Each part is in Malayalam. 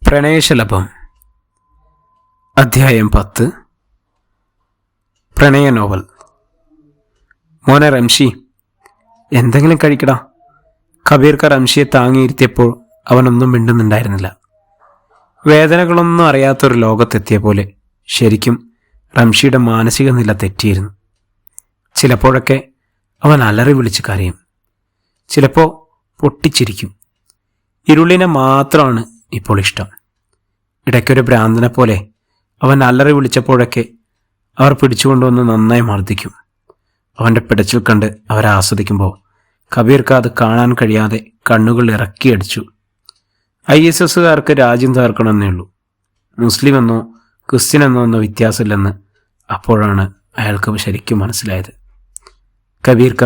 പ്രണയശലഭം അധ്യായം 10. പ്രണയ നോവൽ. മോനെ റംഷി, എന്തെങ്കിലും കഴിക്കടാ. കബീർക്ക റംഷിയെ താങ്ങിയിരുത്തിയപ്പോൾ അവനൊന്നും മിണ്ടുന്നുണ്ടായിരുന്നില്ല. വേദനകളൊന്നും അറിയാത്തൊരു ലോകത്തെത്തിയ പോലെ ശരിക്കും റംഷിയുടെ മാനസിക നില തെറ്റിയിരുന്നു. ചിലപ്പോഴൊക്കെ അവൻ അലറി വിളിച്ച് കരയും, ചിലപ്പോൾ പൊട്ടിച്ചിരിക്കും. ഇരുളിനെ മാത്രമാണ് ഇപ്പോൾ ഇഷ്ടം. ഇടയ്ക്കൊരു ഭ്രാന്തനെ പോലെ അവൻ അലറി വിളിച്ചപ്പോഴൊക്കെ അവർ പിടിച്ചുകൊണ്ടുവന്ന് നന്നായി മർദ്ദിക്കും. അവൻ്റെ പിടച്ചിൽ കണ്ട് അവരെ ആസ്വദിക്കുമ്പോൾ കബീർക്ക് അത് കാണാൻ കഴിയാതെ കണ്ണുകൾ ഇറക്കിയടിച്ചു. ISSകാർക്ക് രാജ്യം തകർക്കണമെന്നേ ഉള്ളൂ, മുസ്ലിം എന്നോ ക്രിസ്ത്യൻ എന്നോ ഒന്നോ വ്യത്യാസമില്ലെന്ന് അപ്പോഴാണ് അയാൾക്ക് ശരിക്കും മനസ്സിലായത്. കബീർക്ക,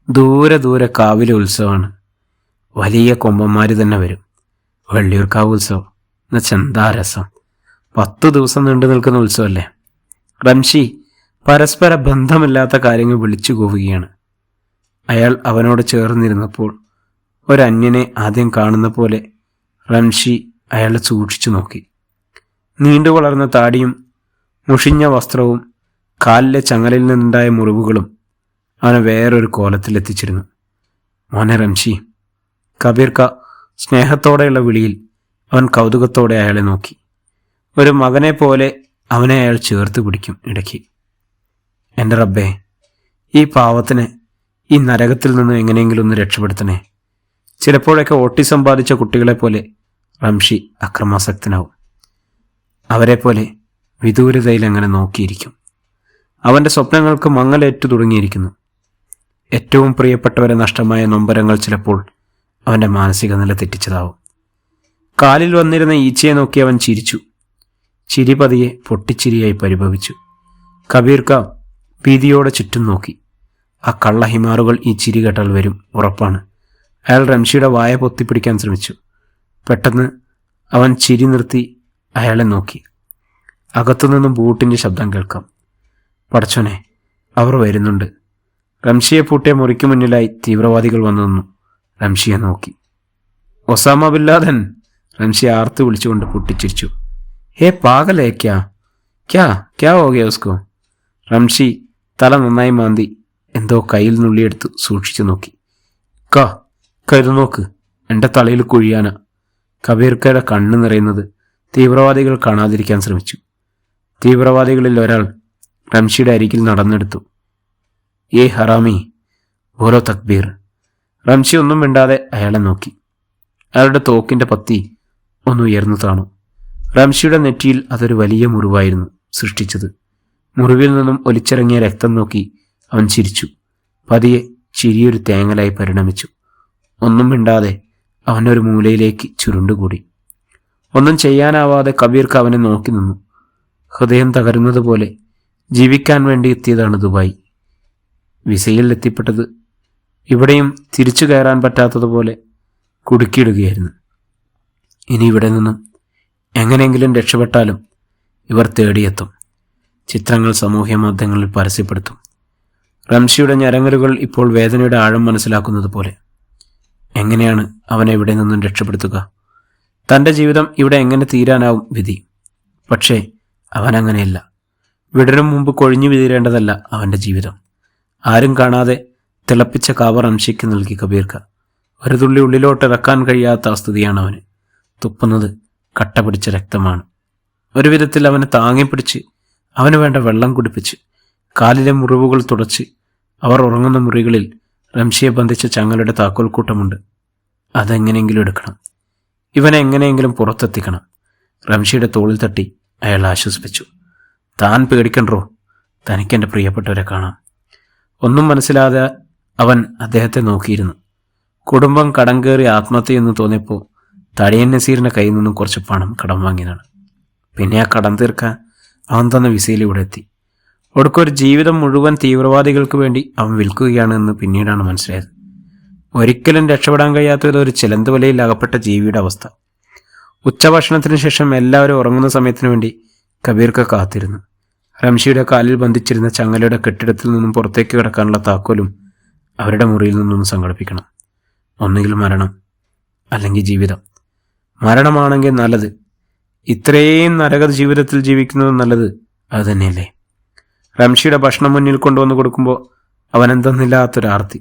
ദൂരെ ദൂരെ കാവിലെ ഉത്സവമാണ്. വലിയ കൊമ്പന്മാർ തന്നെ വരും. വെള്ളിയൂർക്കാവ് ഉത്സവം എന്നുവെച്ചാൽ എന്താ രസം! 10 ദിവസം നീണ്ടു നിൽക്കുന്ന ഉത്സവമല്ലേ. റംഷി പരസ്പര ബന്ധമില്ലാത്ത കാര്യങ്ങൾ വിളിച്ചു കൂവുകയാണ്. അയാൾ അവനോട് ചേർന്നിരുന്നപ്പോൾ ഒരന്യനെ ആദ്യം കാണുന്ന പോലെ റംഷി അയാളെ സൂക്ഷിച്ചു നോക്കി. നീണ്ടു വളർന്ന താടിയും മുഷിഞ്ഞ വസ്ത്രവും കാലിലെ ചങ്ങലിൽ നിന്നുണ്ടായ മുറിവുകളും അവനെ വേറൊരു കോലത്തിലെത്തിച്ചിരുന്നു. മോനെ റംഷി. കബീർക്ക സ്നേഹത്തോടെയുള്ള വിളിയിൽ അവൻ കൗതുകത്തോടെ അയാളെ നോക്കി. ഒരു മകനെ പോലെ അവനെ അയാൾ ചേർത്ത് പിടിക്കും ഇടയ്ക്ക്. എൻ്റെ റബ്ബേ, ഈ പാവത്തിന് ഈ നരകത്തിൽ നിന്ന് എങ്ങനെയെങ്കിലും ഒന്ന് രക്ഷപ്പെടുത്തണേ. ചിലപ്പോഴൊക്കെ ഓട്ടിസം ബാധിച്ച കുട്ടികളെ പോലെ റംഷി അക്രമാസക്തനാവും. അവരെ പോലെ വിദൂരതയിൽ അങ്ങനെ നോക്കിയിരിക്കും. അവൻ്റെ സ്വപ്നങ്ങൾക്ക് മങ്ങലേറ്റു തുടങ്ങിയിരിക്കുന്നു. ഏറ്റവും പ്രിയപ്പെട്ടവരെ നഷ്ടമായ നൊമ്പരങ്ങൾ ചിലപ്പോൾ അവൻ്റെ മാനസിക നില തെറ്റിച്ചതാവും. കാലിൽ വന്നിരുന്ന ഈച്ചയെ നോക്കി അവൻ ചിരിച്ചു. ചിരി പതിയെ പൊട്ടിച്ചിരിയായി പരിഭവിച്ചു. കബീർക്ക ഭീതിയോടെ ചുറ്റും നോക്കി. ആ കള്ള ഹിമാറുകൾ ഈ ചിരി കേട്ടാൽ വരും, ഉറപ്പാണ്. അയാൾ റംഷിയുടെ വായ പൊത്തിപ്പിടിക്കാൻ ശ്രമിച്ചു. പെട്ടെന്ന് അവൻ ചിരി നിർത്തി അയാളെ നോക്കി. അകത്തുനിന്നും ബൂട്ടിൻ്റെ ശബ്ദം കേൾക്കാം. പടച്ചോനെ, അവർ വരുന്നുണ്ട്. റംഷിയെ പൂട്ടിയ മുറിക്ക് മുന്നിലായി തീവ്രവാദികൾ വന്നു നിന്നു. റംഷിയെ നോക്കി. Osama bin Laden! റംഷി ആർത്ത് വിളിച്ചുകൊണ്ട് പൊട്ടിച്ചിരിച്ചു. ഹേ പാഗലേ, ക്യാ ക്യാ ക്യാ ഹോ ഗയാ ഉസ്കോ? റംഷി തല നന്നായി മാന്തി എന്തോ കയ്യിൽ നുള്ളിയെടുത്ത് സൂക്ഷിച്ചു നോക്കി. ഇത് നോക്ക്, എൻ്റെ തലയിൽ കുഴിയാന. കബീർക്കയുടെ കണ്ണ് നിറയുന്നത് തീവ്രവാദികൾ കാണാതിരിക്കാൻ ശ്രമിച്ചു. തീവ്രവാദികളിൽ ഒരാൾ റംഷിയുടെ അരികിൽ നടന്നെടുത്തു. ഏ ഹറാമി, ബോലോ തക്ബീർ. റംഷി ഒന്നും മിണ്ടാതെ അയാളെ നോക്കി. അയാളുടെ തോക്കിൻ്റെ പത്തി ഒന്ന് ഉയർന്നു താണു. റംഷിയുടെ നെറ്റിയിൽ അതൊരു വലിയ മുറിവായിരുന്നു സൃഷ്ടിച്ചത്. മുറിവിൽ നിന്നും ഒലിച്ചിറങ്ങിയ രക്തം നോക്കി അവൻ ചിരിച്ചു. പതിയെ ചിരിയൊരു തേങ്ങലായി പരിണമിച്ചു. ഒന്നും മിണ്ടാതെ അവനൊരു മൂലയിലേക്ക് ചുരുണ്ടുകൂടി. ഒന്നും ചെയ്യാനാവാതെ കബീർക്ക് അവനെ നോക്കി നിന്നു. ഹൃദയം തകരുന്നത് പോലെ. ജീവിക്കാൻ വേണ്ടി എത്തിയതാണ് ദുബായ്. വിസയിൽ എത്തിപ്പെട്ടത് ഇവിടെയും തിരിച്ചു കയറാൻ പറ്റാത്തതുപോലെ കുടുക്കിയിടുകയായിരുന്നു. ഇനി ഇവിടെ നിന്നും എങ്ങനെയെങ്കിലും രക്ഷപ്പെട്ടാലും ഇവർ തേടിയെത്തും. ചിത്രങ്ങൾ സാമൂഹ്യ മാധ്യമങ്ങളിൽ പരസ്യപ്പെടുത്തും. റംഷിയുടെ ഞരങ്ങലുകൾ ഇപ്പോൾ വേദനയുടെ ആഴം മനസ്സിലാക്കുന്നത് പോലെ. എങ്ങനെയാണ് അവനെ ഇവിടെ നിന്നും രക്ഷപ്പെടുത്തുക? തൻ്റെ ജീവിതം ഇവിടെ എങ്ങനെ തീരാനാവും വിധി? പക്ഷേ അവനങ്ങനെയല്ല. വിടരും മുമ്പ് കൊഴിഞ്ഞു വീഴേണ്ടതല്ല അവൻ്റെ ജീവിതം. ആരും കാണാതെ തിളപ്പിച്ച കാവ റംഷിക്ക് നൽകി കബീർക്ക. ഒരു തുള്ളി ഉള്ളിലോട്ട് ഇറക്കാൻ കഴിയാത്ത സ്ഥിതിയാണ് അവന്. തുപ്പുന്നത് കട്ട പിടിച്ച രക്തമാണ്. ഒരു വിധത്തിൽ അവനെ താങ്ങിപ്പിടിച്ച് അവന് വേണ്ട വെള്ളം കുടിപ്പിച്ച് കാലിലെ മുറിവുകൾ തുടച്ച് അവർ ഉറങ്ങുന്ന മുറികളിൽ റംഷിയെ ബന്ധിച്ച ചങ്ങലയുടെ താക്കോൽക്കൂട്ടമുണ്ട്. അതെങ്ങനെയെങ്കിലും എടുക്കണം. ഇവനെ എങ്ങനെയെങ്കിലും പുറത്തെത്തിക്കണം. റംഷിയുടെ തോളിൽ തട്ടി അയാൾ ആശ്വസിപ്പിച്ചു. താൻ പേടിക്കണ്ടോ, തനിക്കെൻ്റെ പ്രിയപ്പെട്ടവരെ കാണാം. ഒന്നും മനസ്സിലാതെ അവൻ അദ്ദേഹത്തെ നോക്കിയിരുന്നു. കുടുംബം കടം കയറി ആത്മഹത്യ എന്ന് തോന്നിയപ്പോൾ തടിയൻ നസീറിൻ്റെ കയ്യിൽ നിന്നും കുറച്ച് പണം കടം വാങ്ങിയതാണ്. പിന്നെ ആ കടം തീർക്കാൻ അവൻ തന്ന വിസയിൽ ഇവിടെ എത്തി. ഒടുക്കൊരു ജീവിതം മുഴുവൻ തീവ്രവാദികൾക്ക് വേണ്ടി അവൻ വിൽക്കുകയാണ് എന്ന് പിന്നീടാണ് മനസ്സിലായത്. ഒരിക്കലും രക്ഷപ്പെടാൻ കഴിയാത്ത ഒരു ചിലന്ത് വലയിൽ അകപ്പെട്ട ജീവിയുടെ അവസ്ഥ. ഉച്ചഭക്ഷണത്തിന് ശേഷം എല്ലാവരും ഉറങ്ങുന്ന സമയത്തിന് വേണ്ടി കബീർക്ക് കാത്തിരുന്നു. റംഷിയുടെ കാലിൽ ബന്ധിച്ചിരുന്ന ചങ്ങലയുടെ കെട്ടിടത്തിൽ നിന്നും പുറത്തേക്ക് കിടക്കാനുള്ള താക്കോലും അവരുടെ മുറിയിൽ നിന്നൊന്ന് സംഘടിപ്പിക്കണം. ഒന്നുകിൽ മരണം, അല്ലെങ്കിൽ ജീവിതം. മരണമാണെങ്കിൽ നല്ലത്. ഇത്രയും നരക ജീവിതത്തിൽ ജീവിക്കുന്നത് നല്ലത് അത് തന്നെയല്ലേ. റംഷിയുടെ ഭക്ഷണം മുന്നിൽ കൊണ്ടുവന്ന് കൊടുക്കുമ്പോൾ അവൻ എന്തെന്നില്ലാത്തൊരാർത്തി.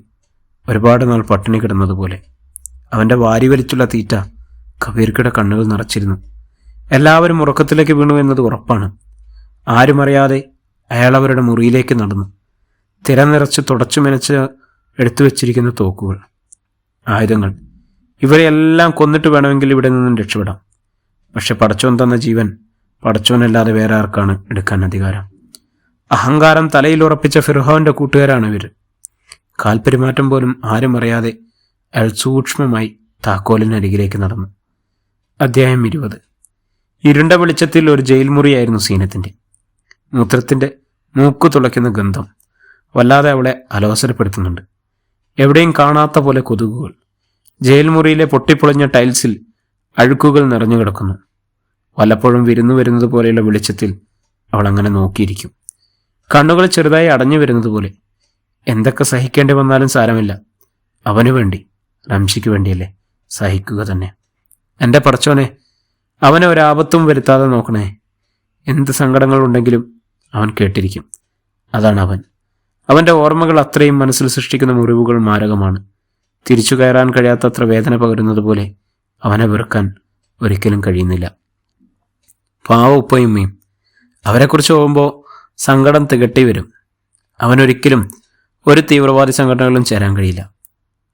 ഒരുപാട് നാൾ പട്ടിണി കിടന്നതുപോലെ. അവൻ്റെ വാരി വലിച്ചുള്ള തീറ്റ കബീർക്കയുടെ കണ്ണുകൾ നിറച്ചിരുന്നു. എല്ലാവരും ഉറക്കത്തിലേക്ക് വീണു എന്നത് ഉറപ്പാണ്. ആരും അറിയാതെ അയാൾ അവരുടെ മുറിയിലേക്ക് നടന്നു. തിരനിറച്ച് തുടച്ചു മെനച്ച് എടുത്തു വച്ചിരിക്കുന്ന തോക്കുകൾ, ആയുധങ്ങൾ. ഇവരെയെല്ലാം കൊന്നിട്ട് വേണമെങ്കിൽ ഇവിടെ നിന്നും രക്ഷപ്പെടാം. പക്ഷെ പടച്ചോൻ തന്ന ജീവൻ പടച്ചോനല്ലാതെ വേറെ ആർക്കാണ് എടുക്കാൻ അധികാരം? അഹങ്കാരം തലയിൽ ഉറപ്പിച്ച ഫിർഔന്റെ കൂട്ടുകാരാണ് ഇവർ. കാൽപെരുമാറ്റം പോലും ആരും അറിയാതെ അയാൾ സൂക്ഷ്മമായി താക്കോലിനരികിലേക്ക് നടന്നു. അധ്യായം 20. ഇരുണ്ട വെളിച്ചത്തിൽ ഒരു ജയിൽ മുറിയായിരുന്നു സീനത്തിൻ്റെ. മൂത്രത്തിൻ്റെ മൂക്കു തുളയ്ക്കുന്ന ഗന്ധം വല്ലാതെ അവളെ അലോസരപ്പെടുത്തുന്നുണ്ട്. എവിടെയും കാണാത്ത പോലെ കൊതുകുകൾ. ജയിൽ മുറിയിലെ പൊട്ടിപ്പൊളിഞ്ഞ ടൈൽസിൽ അഴുക്കുകൾ നിറഞ്ഞു കിടക്കുന്നു. വല്ലപ്പോഴും വിരുന്നു വരുന്നത് പോലെയുള്ള വെളിച്ചത്തിൽ അവൾ അങ്ങനെ നോക്കിയിരിക്കും. കണ്ണുകൾ ചെറുതായി അടഞ്ഞു വരുന്നത് പോലെ. എന്തൊക്കെ സഹിക്കേണ്ടി വന്നാലും സാരമില്ല, അവനു വേണ്ടി, റംഷിക്ക് വേണ്ടിയല്ലേ, സഹിക്കുക തന്നെ. എൻ്റെ പടച്ചോനെ, അവനെ ഒരാപത്തും വരുത്താതെ നോക്കണേ. എന്ത് സങ്കടങ്ങളുണ്ടെങ്കിലും അവൻ കേട്ടിരിക്കും. അതാണ് അവൻ. അവൻ്റെ ഓർമ്മകൾ അത്രയും മനസ്സിൽ സൃഷ്ടിക്കുന്ന മുറിവുകൾ മാരകമാണ്. തിരിച്ചു കയറാൻ കഴിയാത്തത്ര വേദന പകരുന്നത് പോലെ അവനെ വെറുക്കാൻ ഒരിക്കലും കഴിയുന്നില്ല. പാവ ഉപ്പയുമ്മയും അവരെക്കുറിച്ച് പോകുമ്പോൾ സങ്കടം തികട്ടി വരും. അവനൊരിക്കലും ഒരു തീവ്രവാദി സംഘടനകളിലും ചേരാൻ കഴിയില്ല.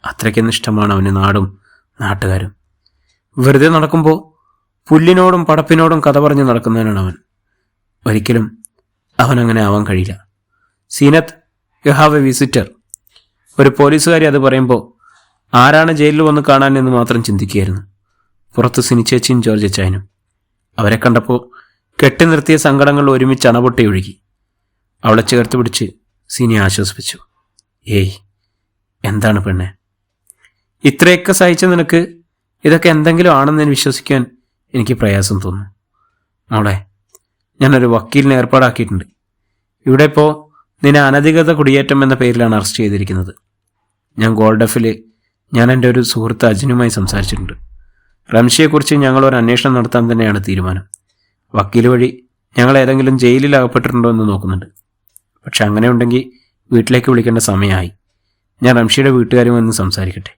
അത്രയ്ക്കൊന്നും ഇഷ്ടമാണ് അവന് നാടും നാട്ടുകാരും. വെറുതെ നടക്കുമ്പോൾ പുല്ലിനോടും പടപ്പിനോടും കഥ പറഞ്ഞ് നടക്കുന്നവനാണ് അവൻ. ഒരിക്കലും അവനങ്ങനെ ആവാൻ കഴിയില്ല. Zeenath, you have a visitor. ഒരു പോലീസുകാരി അത് പറയുമ്പോൾ ആരാണ് ജയിലിൽ വന്ന് കാണാൻ എന്ന് മാത്രം ചിന്തിക്കുകയായിരുന്നു. പുറത്ത് സിനിച്ചേച്ചിയും ജോർജ് ചായനും. അവരെ കണ്ടപ്പോൾ കെട്ടി നിർത്തിയ സങ്കടങ്ങൾ ഒരുമിച്ച് അണപൊട്ടി ഒഴുകി. അവളെ ചേർത്ത് പിടിച്ച് സിനി ആശ്വസിപ്പിച്ചു. ഏയ്, എന്താണ് പെണ്ണെ, ഇത്രയൊക്കെ സഹിച്ച നിനക്ക് ഇതൊക്കെ എന്തെങ്കിലും ആണെന്ന് വിശ്വസിക്കാൻ എനിക്ക് പ്രയാസം തോന്നുന്നു. മോളെ, ഞാനൊരു വക്കീലിനെ ഏർപ്പാടാക്കിയിട്ടുണ്ട്. ഇവിടെ ഇപ്പോൾ നിന്നെ അനധികൃത കുടിയേറ്റം എന്ന പേരിലാണ് അറസ്റ്റ് ചെയ്തിരിക്കുന്നത്. ഞാൻ എൻ്റെ ഒരു സുഹൃത്ത് അജിനുമായി സംസാരിച്ചിട്ടുണ്ട്. റംഷിയെക്കുറിച്ച് ഞങ്ങളൊരു അന്വേഷണം നടത്താൻ തന്നെയാണ് തീരുമാനം. വക്കീൽ വഴി ഞങ്ങൾ ഏതെങ്കിലും ജയിലിൽ അകപ്പെട്ടിട്ടുണ്ടോ എന്ന് നോക്കുന്നുണ്ട്. പക്ഷെ അങ്ങനെ ഉണ്ടെങ്കിൽ വീട്ടിലേക്ക് വിളിക്കേണ്ട സമയമായി. ഞാൻ റംഷിയുടെ വീട്ടുകാരുമായി ഒന്ന് സംസാരിക്കട്ടെ.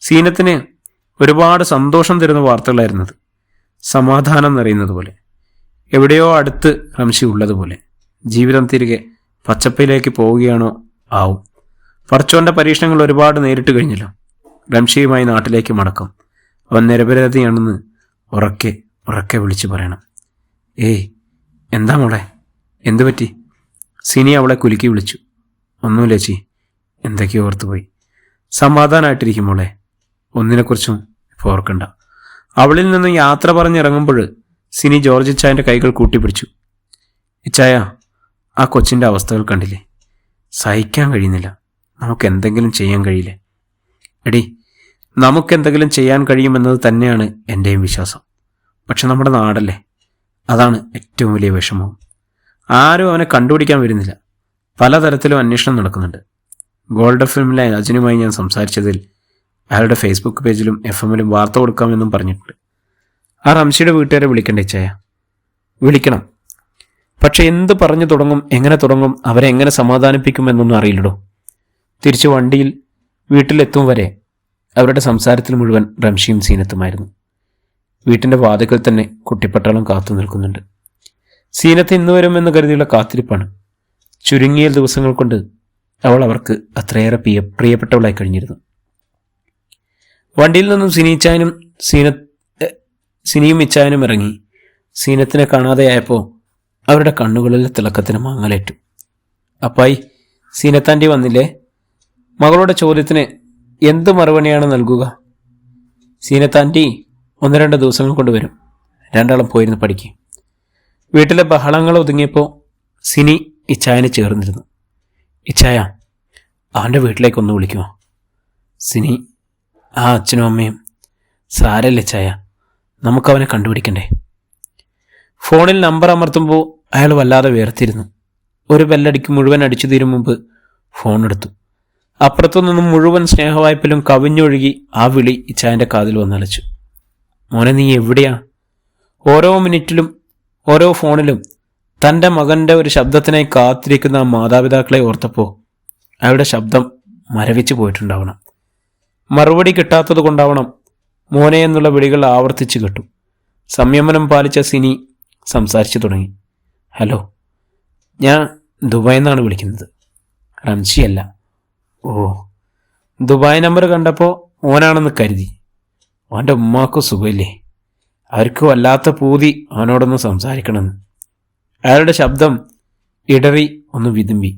സീനത്തിന് ഒരുപാട് സന്തോഷം തരുന്ന വാർത്തകളായിരുന്നത്. സമാധാനം നിറയുന്നത് പോലെ. എവിടെയോ അടുത്ത് റംഷി ഉള്ളതുപോലെ. ജീവിതം തിരികെ പച്ചപ്പിലേക്ക് പോവുകയാണോ ആവും. പടച്ചോന്റെ പരീക്ഷണങ്ങൾ ഒരുപാട് നേരിട്ട് കഴിഞ്ഞല്ലോ. റംഷിയുമായി നാട്ടിലേക്ക് മടക്കം. അവൻ നിരപരാധിയാണെന്ന് ഉറക്കെ ഉറക്കെ വിളിച്ചു പറയണം. ഏയ്, എന്താ മോളെ, എന്തു പറ്റി? സിനി അവളെ കുലുക്കി വിളിച്ചു. ഒന്നുമില്ല ചേച്ചി, എന്തൊക്കെയോ ഓർത്തുപോയി. സമാധാനമായിട്ടിരിക്കും മോളെ, ഒന്നിനെക്കുറിച്ചും ഇപ്പോൾ ഓർക്കണ്ട. അവളിൽ നിന്നും യാത്ര പറഞ്ഞിറങ്ങുമ്പോൾ സിനി ജോർജ് ഇച്ചായൻ്റെ കൈകൾ കൂട്ടിപ്പിടിച്ചു. ഇച്ചായ, ആ കൊച്ചിൻ്റെ അവസ്ഥകൾ കണ്ടില്ലേ? സഹിക്കാൻ കഴിയുന്നില്ല. നമുക്ക് എന്തെങ്കിലും ചെയ്യാൻ കഴിയില്ലേ? എടി, നമുക്കെന്തെങ്കിലും ചെയ്യാൻ കഴിയുമെന്നത് തന്നെയാണ് എൻ്റെയും വിശ്വാസം. പക്ഷെ നമ്മുടെ നാടല്ലേ, അതാണ് ഏറ്റവും വലിയ വിഷമവും. ആരും അവനെ കണ്ടുപിടിക്കാൻ വരുന്നില്ല. പലതരത്തിലും അന്വേഷണം നടക്കുന്നുണ്ട്. ഗോൾഡ് ഫിലിമിലെ അജിനുമായി ഞാൻ സംസാരിച്ചതിൽ അയാളുടെ ഫേസ്ബുക്ക് പേജിലും FM-ലും വാർത്ത കൊടുക്കാമെന്നും പറഞ്ഞിട്ടുണ്ട്. ആ റംഷിയുടെ വീട്ടുകാരെ വിളിക്കണ്ടേ ചായ? വിളിക്കണം. പക്ഷെ എന്ത് പറഞ്ഞു തുടങ്ങും, എങ്ങനെ തുടങ്ങും, അവരെ എങ്ങനെ സമാധാനിപ്പിക്കുമെന്നൊന്നും അറിയില്ലടോ. തിരിച്ചു വണ്ടിയിൽ വീട്ടിലെത്തും വരെ അവരുടെ സംസാരത്തിൽ മുഴുവൻ റംഷിയും സീനത്തുമായിരുന്നു. വീട്ടിൻ്റെ വാതിക്കൽ തന്നെ കുട്ടിപ്പട്ടാളം കാത്തു നിൽക്കുന്നുണ്ട്. സീനത്ത് ഇന്ന് വരുമെന്ന് കരുതിയുള്ള കാത്തിരിപ്പാണ്. ചുരുങ്ങിയ ദിവസങ്ങൾ കൊണ്ട് അവൾ അവർക്ക് അത്രയേറെ പ്രിയപ്പെട്ടവളായി കഴിഞ്ഞിരുന്നു. വണ്ടിയിൽ നിന്നും സിനിയും ഇച്ചായനും ഇറങ്ങി. സീനത്തിനെ കാണാതെയായപ്പോൾ അവരുടെ കണ്ണുകളിൽ തിളക്കത്തിന് മാങ്ങലേറ്റു. അപ്പായി, സീനത്താൻ്റെ വന്നില്ലേ? മകളുടെ ചോദ്യത്തിന് എന്ത് മറുപടിയാണ് നൽകുക? സീനത്താൻ്റെ 1-2 ദിവസങ്ങൾ കൊണ്ട് വരും. രണ്ടാളും പോയിരുന്നു പഠിക്കും. വീട്ടിലെ ബഹളങ്ങൾ ഒതുങ്ങിയപ്പോൾ സിനി ഇച്ചായനെ ചേർന്നിരുന്നു. ഇച്ചായ, അവൻ്റെ വീട്ടിലേക്കൊന്ന് വിളിക്കുമോ? സിനി, ആ അച്ഛനും അമ്മയും. സാരല്ലേ ഇച്ചായ, നമുക്കവനെ കണ്ടുപിടിക്കണ്ടേ? ഫോണിൽ നമ്പർ അമർത്തുമ്പോൾ അയാൾ വല്ലാതെ വേർത്തിരുന്നു. ഒരു ബെല്ലടിക്ക് മുഴുവൻ അടിച്ചു തീരും മുമ്പ് ഫോൺ എടുത്തു. അപ്പുറത്തു നിന്നും മുഴുവൻ സ്നേഹവായ്പിലും കവിഞ്ഞൊഴുകി ആ വിളി ഇച്ചായൻ്റെ കാതിൽ വന്നലച്ചു. മോനെ നീ എവിടെയാ? ഓരോ മിനിറ്റിലും ഓരോ ഫോണിലും തൻ്റെ മകൻ്റെ ഒരു ശബ്ദത്തിനായി കാത്തിരിക്കുന്ന ആ മാതാപിതാക്കളെ ഓർത്തപ്പോൾ അയാളുടെ ശബ്ദം മരവിച്ചു പോയിട്ടുണ്ടാവണം. മറുപടി കിട്ടാത്തത് കൊണ്ടാവണം മോനെ എന്നുള്ള വിളികൾ ആവർത്തിച്ചു കേട്ടു. സംയമനം പാലിച്ച സിനി സംസാരിച്ചു തുടങ്ങി. ഹലോ, ഞാൻ ദുബായിൽ നിന്നാണ് വിളിക്കുന്നത്, റംഷിയല്ല. ഓ, ദുബായ് നമ്പർ കണ്ടപ്പോൾ ഓനാണെന്ന് കരുതി. അവൻ്റെ ഉമ്മാക്കും സുഖമില്ലേ? അവർക്ക് വല്ലാത്ത പൂതി അവനോടൊന്ന് സംസാരിക്കണമെന്ന്. അയാളുടെ ശബ്ദം ഇടറി ഒന്ന് വിതുമ്പി.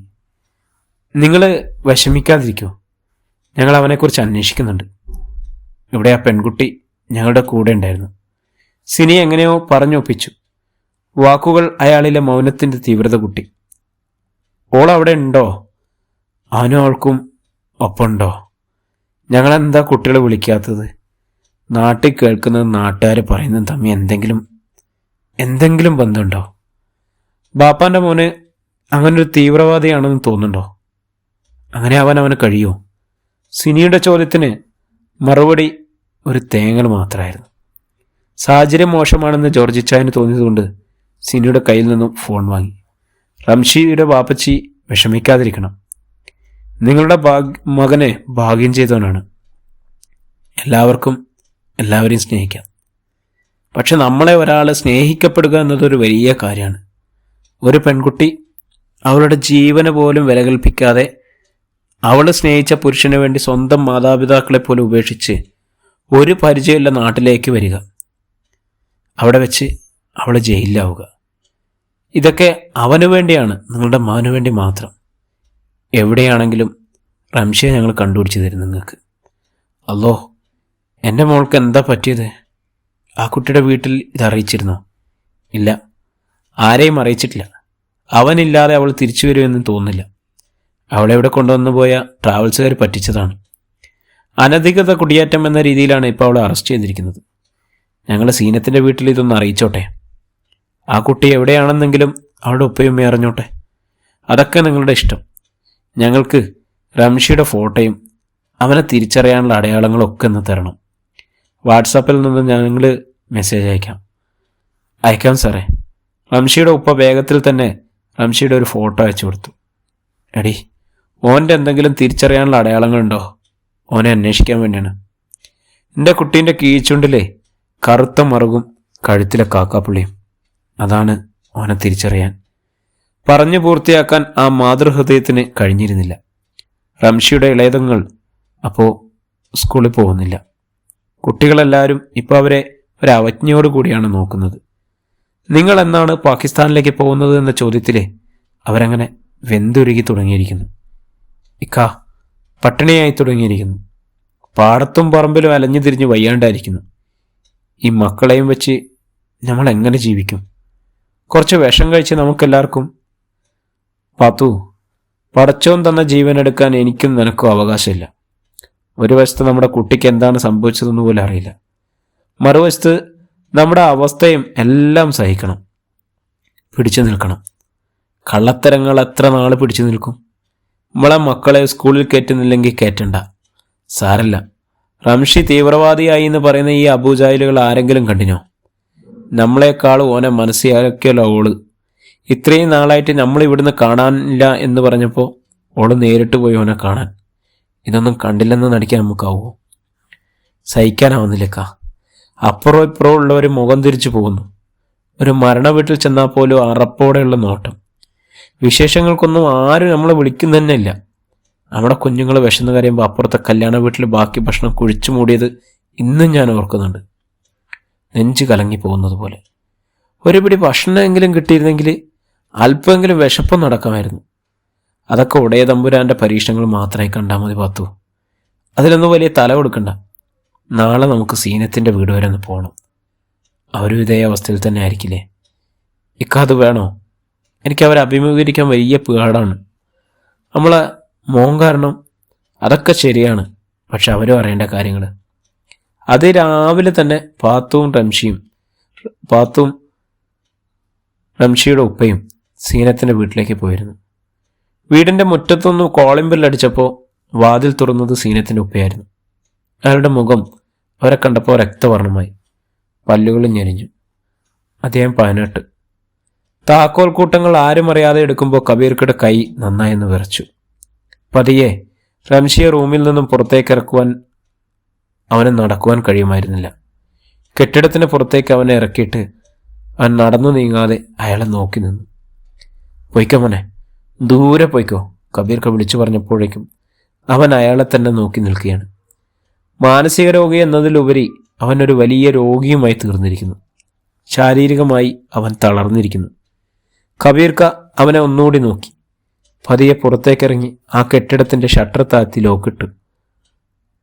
നിങ്ങൾ വിഷമിക്കാതിരിക്കൂ, ഞങ്ങൾ അവനെക്കുറിച്ച് അന്വേഷിക്കുന്നുണ്ട്. ഇവിടെ ആ പെൺകുട്ടി ഞങ്ങളുടെ കൂടെ ഉണ്ടായിരുന്നു. സിനി എങ്ങനെയോ പറഞ്ഞൊപ്പിച്ചു. വാക്കുകൾ അയാളിലെ മൗനത്തിൻ്റെ തീവ്രത കൂട്ടി. ഓളവിടെ ഉണ്ടോ? അവനും അവൾക്കും ഒപ്പമുണ്ടോ? ഞങ്ങളെന്താ കുട്ടികളെ വിളിക്കാത്തത്? നാട്ടിൽ കേൾക്കുന്നത് നാട്ടുകാർ പറയുന്നത് തമ്മിൽ എന്തെങ്കിലും ബന്ധമുണ്ടോ? ബാപ്പാൻ്റെ മോന് അങ്ങനൊരു തീവ്രവാദിയാണെന്ന് തോന്നുന്നുണ്ടോ? അങ്ങനെ അവന് കഴിയുമോ? സിനിയുടെ ചോദ്യത്തിന് മറുപടി ഒരു തേങ്ങൽ മാത്രമായിരുന്നു. സാഹചര്യം മോശമാണെന്ന് ജോർജിച്ചായന് തോന്നിയതുകൊണ്ട് സിനിയുടെ കയ്യിൽ നിന്നും ഫോൺ വാങ്ങി. റംഷിയുടെ വാപ്പച്ചി വിഷമിക്കാതിരിക്കണം. നിങ്ങളുടെ മകനെ ഭാഗ്യം ചെയ്തവനാണ്. എല്ലാവരെയും സ്നേഹിക്കാം. പക്ഷെ നമ്മളെ ഒരാൾ സ്നേഹിക്കപ്പെടുക എന്നതൊരു വലിയ കാര്യമാണ്. ഒരു പെൺകുട്ടി അവളുടെ ജീവന് പോലും വില കൽപ്പിക്കാതെ അവൾ സ്നേഹിച്ച പുരുഷന് വേണ്ടി സ്വന്തം മാതാപിതാക്കളെ പോലും ഉപേക്ഷിച്ച് ഒരു പരിചയമില്ല നാട്ടിലേക്ക് വരിക. അവിടെ വെച്ച് അവൾ ജയിലിലാവുക. ഇതൊക്കെ അവന് വേണ്ടിയാണ്, നിങ്ങളുടെ മകന് വേണ്ടി മാത്രം. എവിടെയാണെങ്കിലും റംഷിയെ ഞങ്ങൾ കണ്ടുപിടിച്ച് തരും നിങ്ങൾക്ക്. അല്ലോ, എൻ്റെ മോൾക്ക് എന്താ പറ്റിയത്? ആ കുട്ടിയുടെ വീട്ടിൽ ഇത് അറിയിച്ചിരുന്നോ? ഇല്ല, ആരെയും അറിയിച്ചിട്ടില്ല. അവനില്ലാതെ അവൾ തിരിച്ചു വരുമെന്ന് തോന്നുന്നില്ല. അവളെ ഇവിടെ കൊണ്ടുവന്നു പോയ ട്രാവൽസുകാർ പറ്റിച്ചതാണ്. അനധികൃത കുടിയേറ്റം എന്ന രീതിയിലാണ് ഇപ്പോൾ അവളെ അറസ്റ്റ് ചെയ്തിരിക്കുന്നത്. ഞങ്ങൾ സീനത്തിൻ്റെ വീട്ടിൽ ഇതൊന്ന് അറിയിച്ചോട്ടെ. ആ കുട്ടി എവിടെയാണെന്നെങ്കിലും അവളുടെ ഉപ്പയും അറിഞ്ഞോട്ടെ. അതൊക്കെ നിങ്ങളുടെ ഇഷ്ടം. ഞങ്ങൾക്ക് റംഷിയുടെ ഫോട്ടോയും അവനെ തിരിച്ചറിയാനുള്ള അടയാളങ്ങളൊക്കെ ഒന്ന് തരണം. വാട്സാപ്പിൽ നിന്ന് ഞങ്ങൾ മെസ്സേജ് അയക്കാം സാറേ. റംഷിയുടെ ഉപ്പ വേഗത്തിൽ തന്നെ റംഷിയുടെ ഒരു ഫോട്ടോ അയച്ചു കൊടുത്തു. എടി, ഓൻ്റെ എന്തെങ്കിലും തിരിച്ചറിയാനുള്ള അടയാളങ്ങളുണ്ടോ? ഓനെ അന്വേഷിക്കാൻ വേണ്ടിയാണ്. എൻ്റെ കുട്ടീൻ്റെ കീഴ്ച്ചുണ്ടിലെ കറുത്ത മറുകും കഴുത്തിലെ കാക്കാപ്പുള്ളിയും, അതാണ് ഓനെ തിരിച്ചറിയാൻ. പറഞ്ഞു പൂർത്തിയാക്കാൻ ആ മാതൃഹൃദയത്തിന് കഴിഞ്ഞിരുന്നില്ല. റംഷിയുടെ ഇളയതങ്ങൾ അപ്പോൾ സ്കൂളിൽ പോകുന്നില്ല. കുട്ടികളെല്ലാവരും ഇപ്പോൾ അവരെ ഒരവജ്ഞയോടു കൂടിയാണ് നോക്കുന്നത്. നിങ്ങൾ എന്നാണ് പാകിസ്ഥാനിലേക്ക് പോകുന്നത് എന്ന ചോദ്യത്തിലെ അവരങ്ങനെ വെന്തുരുകി തുടങ്ങിയിരിക്കുന്നു. ഇക്കാ പട്ടിണിയായി തുടങ്ങിയിരിക്കുന്നു. പാടത്തും പറമ്പിലും അലഞ്ഞു തിരിഞ്ഞ് വയ്യാണ്ടായിരിക്കുന്നു. ഈ മക്കളെയും വെച്ച് നമ്മൾ എങ്ങനെ ജീവിക്കും? കുറച്ച് വിഷം കഴിച്ച് നമുക്കെല്ലാവർക്കും. പാത്തു, പടച്ചോൻ തന്ന ജീവൻ എടുക്കാൻ എനിക്കും നിനക്കും അവകാശമില്ല. ഒരു വശത്ത് നമ്മുടെ കുട്ടിക്ക് എന്താണ് സംഭവിച്ചതെന്ന് പോലും അറിയില്ല. മറുവശത്ത് നമ്മുടെ അവസ്ഥയും എല്ലാം സഹിക്കണം, പിടിച്ചു നിൽക്കണം. കള്ളത്തരങ്ങൾ എത്ര നാൾ പിടിച്ചു നിൽക്കും? നമ്മളെ മക്കളെ സ്കൂളിൽ കയറ്റുന്നില്ലെങ്കിൽ കയറ്റണ്ട, സാരല്ല. റംഷി തീവ്രവാദിയായി എന്ന് പറയുന്ന ഈ അബൂജാഹിലുകൾ ആരെങ്കിലും കണ്ടിനോ? നമ്മളെക്കാൾ ഓനെ മനസ്സിലാക്കിയല്ലോ ഓള്. ഇത്രയും നാളായിട്ട് നമ്മൾ ഇവിടുന്ന് കാണാനില്ല എന്ന് പറഞ്ഞപ്പോൾ ഓള് നേരിട്ട് പോയി ഓനെ കാണാൻ. ഇതൊന്നും കണ്ടില്ലെന്ന് നടിക്കാൻ നമുക്കാവോ? സഹിക്കാനാവുന്നില്ലേക്കാ. അപ്പുറം ഇപ്പുറം ഉള്ളവർ മുഖം തിരിച്ചു പോകുന്നു. ഒരു മരണ വീട്ടിൽ ചെന്നാൽ പോലും അറപ്പോടെയുള്ള നോട്ടം. വിശേഷങ്ങൾക്കൊന്നും ആരും നമ്മളെ വിളിക്കുന്ന തന്നെ ഇല്ല. നമ്മുടെ കുഞ്ഞുങ്ങൾ വിശന്ന് കരയുമ്പോൾ അപ്പുറത്തെ കല്യാണ വീട്ടിൽ ബാക്കി ഭക്ഷണം കുഴിച്ചു മൂടിയത് ഇന്നും ഞാൻ ഓർക്കുന്നുണ്ട്. നെഞ്ച് കലങ്ങി പോകുന്നത് പോലെ. ഒരു പിടി ഭക്ഷണമെങ്കിലും കിട്ടിയിരുന്നെങ്കിൽ അല്പമെങ്കിലും വിശപ്പം നടക്കാമായിരുന്നു. അതൊക്കെ ഉടയ തമ്പുരാൻ്റെ പരീക്ഷണങ്ങൾ മാത്രമായി കണ്ടാൽ മതി പാത്തു. അതിലൊന്നും വലിയ തല കൊടുക്കണ്ട. നാളെ നമുക്ക് സീനത്തിൻ്റെ വീട് വരെ ഒന്ന് പോകണം. അവരും ഇതേ അവസ്ഥയിൽ തന്നെ ആയിരിക്കില്ലേ? ഇക്കാത് വേണോ? എനിക്ക് അവരെ അഭിമുഖീകരിക്കാൻ വലിയ പേടാണ്. നമ്മളെ മോൻ കാരണം. അതൊക്കെ ശരിയാണ്, പക്ഷെ അവരും അറിയേണ്ട കാര്യങ്ങൾ. അത് രാവിലെ തന്നെ പാത്തുവും റംഷിയുടെ ഉപ്പയും സീനത്തിൻ്റെ വീട്ടിലേക്ക് പോയിരുന്നു. വീടിൻ്റെ മുറ്റത്തൊന്ന് കോളിംഗ് ബെല്ലടിച്ചപ്പോൾ വാതിൽ തുറന്നത് സീനത്തിൻ്റെ ഉപ്പയായിരുന്നു. അയാളുടെ മുഖം അവരെ കണ്ടപ്പോൾ രക്തവർണ്ണമായി. പല്ലുകളും ഞെരിഞ്ഞു. അദ്ദേഹം 18. താക്കോൽ കൂട്ടങ്ങൾ ആരും അറിയാതെ എടുക്കുമ്പോൾ കബീർക്കയുടെ കൈ നന്നായെന്ന് വിറച്ചു. പതിയെ റംഷിയെ റൂമിൽ നിന്നും പുറത്തേക്കിറക്കുവാൻ അവന് നടക്കുവാൻ കഴിയുമായിരുന്നില്ല. കെട്ടിടത്തിന് പുറത്തേക്ക് അവനെ ഇറക്കിയിട്ട് അവൻ നടന്നു നീങ്ങാതെ അയാളെ നോക്കി നിന്നു. പൊയ്ക്കോ മോനെ, ദൂരെ പൊയ്ക്കോ, കബീർക്ക വിളിച്ചു പറഞ്ഞപ്പോഴേക്കും അവൻ അയാളെ തന്നെ നോക്കി നിൽക്കുകയാണ്. മാനസിക രോഗി എന്നതിലുപരി അവനൊരു വലിയ രോഗിയുമായി തീർന്നിരിക്കുന്നു. ശാരീരികമായി അവൻ തളർന്നിരിക്കുന്നു. കബീർക്ക അവനെ ഒന്നുകൂടി നോക്കി. പതിയെ പുറത്തേക്കിറങ്ങി ആ കെട്ടിടത്തിൻ്റെ ഷട്ടർ താഴ്ത്തി ലോക്കിട്ട്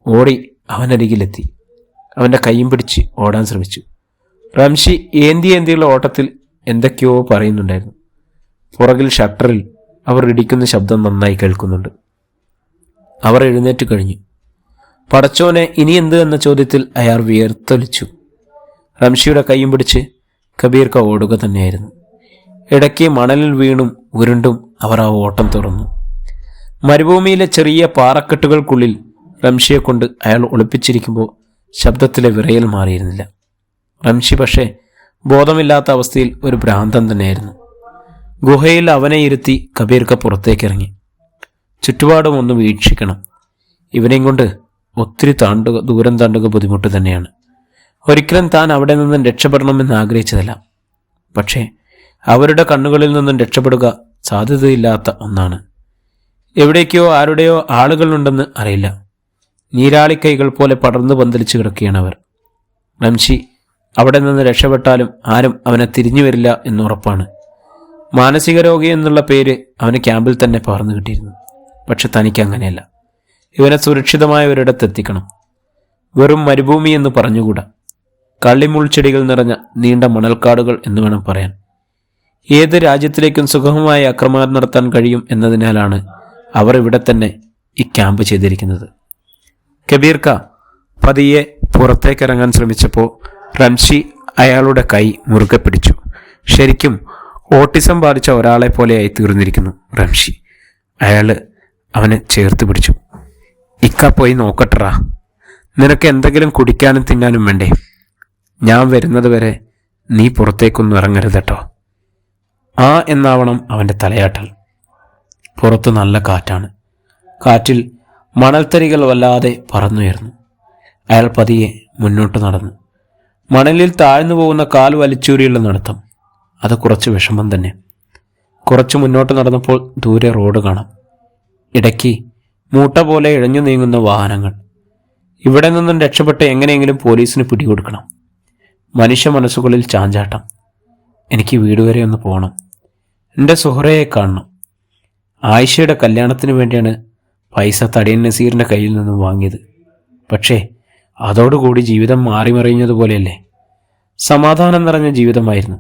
ഓടി അവനരികിലെത്തി. അവൻ്റെ കൈയും പിടിച്ച് ഓടാൻ ശ്രമിച്ചു. റംഷി ഏന്തിയുള്ള ഓട്ടത്തിൽ എന്തൊക്കെയോ പറയുന്നുണ്ടായിരുന്നു. പുറകിൽ ഷട്ടറിൽ അവർ ഇടിക്കുന്ന ശബ്ദം നന്നായി കേൾക്കുന്നുണ്ട്. അവർ എഴുന്നേറ്റ് കഴിഞ്ഞു. പടച്ചോനെ, ഇനി എന്ത് എന്ന ചോദ്യത്തിൽ അയാൾ വിയർത്തൊലിച്ചു. റംഷിയുടെ കൈയും പിടിച്ച് കബീർക്ക ഓടുക തന്നെയായിരുന്നു. ഇടയ്ക്ക് മണലിൽ വീണും ഉരുണ്ടും അവർ ആ ഓട്ടം തുറന്നു. മരുഭൂമിയിലെ ചെറിയ പാറക്കെട്ടുകൾക്കുള്ളിൽ റംഷിയെ കൊണ്ട് അയാൾ ഒളിപ്പിച്ചിരിക്കുമ്പോൾ ശബ്ദത്തിലെ വിറയൽ മാറിയിരുന്നില്ല. റംഷി പക്ഷേ ബോധമില്ലാത്ത അവസ്ഥയിൽ ഒരു ഭ്രാന്തൻ തന്നെയായിരുന്നു. ഗുഹയിൽ അവനെ ഇരുത്തി കബീർക്ക പുറത്തേക്കിറങ്ങി. ചുറ്റുപാടും ഒന്ന് വീക്ഷിക്കണം. ഇവനെയും കൊണ്ട് ഒത്തിരി ദൂരം താണ്ടുക ബുദ്ധിമുട്ട് തന്നെയാണ്. ഒരിക്കലും താൻ അവിടെ നിന്നും രക്ഷപ്പെടണമെന്ന് ആഗ്രഹിച്ചതല്ല. പക്ഷേ അവരുടെ കണ്ണുകളിൽ നിന്നും രക്ഷപ്പെടുക സാധ്യതയില്ലാത്ത ഒന്നാണ്. എവിടേക്കോ ആരുടെയോ ആളുകളുണ്ടെന്ന് അറിയില്ല. നീരാളിക്കൈകൾ പോലെ പടർന്നു പന്തലിച്ച് കിടക്കുകയാണ് അവർ. റംഷി അവിടെ നിന്ന് രക്ഷപ്പെട്ടാലും ആരും അവനെ തിരിഞ്ഞു വരില്ല എന്നുറപ്പാണ്. മാനസിക രോഗി എന്നുള്ള പേര് അവന് ക്യാമ്പിൽ തന്നെ പകർന്നു കിട്ടിയിരുന്നു. പക്ഷെ തനിക്ക് അങ്ങനെയല്ല. ഇവനെ സുരക്ഷിതമായ ഒരിടത്തെത്തിക്കണം. വെറും മരുഭൂമി എന്ന് പറഞ്ഞുകൂടാ. കള്ളിമുൾച്ചെടികൾ നിറഞ്ഞ നീണ്ട മണൽക്കാടുകൾ എന്ന് വേണം പറയാൻ. ഏത് രാജ്യത്തിലേക്കും സുഗമമായി ആക്രമണം നടത്താൻ കഴിയും എന്നതിനാലാണ് അവർ ഇവിടെ തന്നെ ഈ ക്യാമ്പ് ചെയ്തിരിക്കുന്നത്. കബീർക്ക പതിയെ പുറത്തേക്കിറങ്ങാൻ ശ്രമിച്ചപ്പോൾ റംഷി അയാളുടെ കൈ മുറുകെ പിടിച്ചു. ശരിക്കും ഓട്ടിസം ബാധിച്ച ഒരാളെ പോലെയായി തീർന്നിരിക്കുന്നു റംഷി. അയാൾ അവനെ ചേർത്ത് പിടിച്ചു. ഇക്ക പോയി നോക്കട്ടറാ, നിനക്ക് എന്തെങ്കിലും കുടിക്കാനും തിന്നാനും വേണ്ടേ? ഞാൻ വരുന്നത് വരെ നീ പുറത്തേക്കൊന്നും ഇറങ്ങരുതട്ടോ. ആ എന്നാവണം അവൻ്റെ തലയാട്ടൽ. പുറത്ത് നല്ല കാറ്റാണ്. കാറ്റിൽ മണൽത്തരികൾ വല്ലാതെ പറന്നുയർന്നു. അയാൾ പതിയെ മുന്നോട്ട് നടന്നു. മണലിൽ താഴ്ന്നു പോകുന്ന കാൽ വലിച്ചൂരിയുള്ള നടത്തം. അത് കുറച്ച് വിഷമം തന്നെ. കുറച്ച് മുന്നോട്ട് നടന്നപ്പോൾ ദൂരെ റോഡ് കാണാം. ഇടയ്ക്ക് മൂട്ട പോലെ ഇഴഞ്ഞു നീങ്ങുന്ന വാഹനങ്ങൾ. ഇവിടെ നിന്നും രക്ഷപ്പെട്ട് എങ്ങനെയെങ്കിലും പോലീസിന് പിടികൊടുക്കണം. മനുഷ്യ മനസ്സുകളിൽ ചാഞ്ചാട്ടം. എനിക്ക് വീട് വരെ ഒന്ന് പോകണം. എൻ്റെ സുഹറയെ കാണണം. ആയിഷയുടെ കല്യാണത്തിന് വേണ്ടിയാണ് പൈസ തടിയൻ നസീറിൻ്റെ കയ്യിൽ നിന്നും വാങ്ങിയത്. പക്ഷേ അതോടുകൂടി ജീവിതം മാറിമറിയുന്നതുപോലെയല്ലേ. സമാധാനം നിറഞ്ഞ ജീവിതമായിരുന്നു.